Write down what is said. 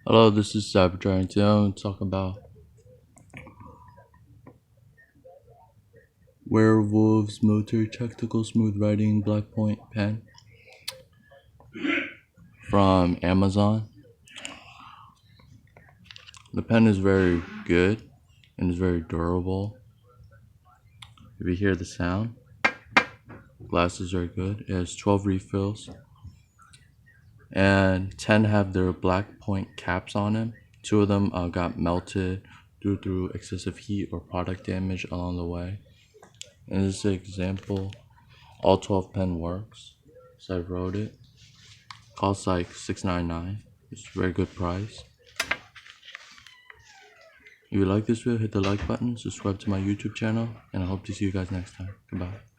Hello, this is Cybertron, and today I'm going to talk about Werewolves Military Tactical Smooth Writing Black Point Pen from Amazon. The pen is very good and is very durable. If you hear the sound, glass is very good. It has 12 refills and 10 have their black point caps on them. 2 of them got melted due to excessive heat or product damage along the way. And this is an example. All 12 pen works, so I wrote it. Costs like $6.99. It's a very good price. If you like this video, hit the like button, subscribe to my YouTube channel, and I hope to see you guys next time. Goodbye.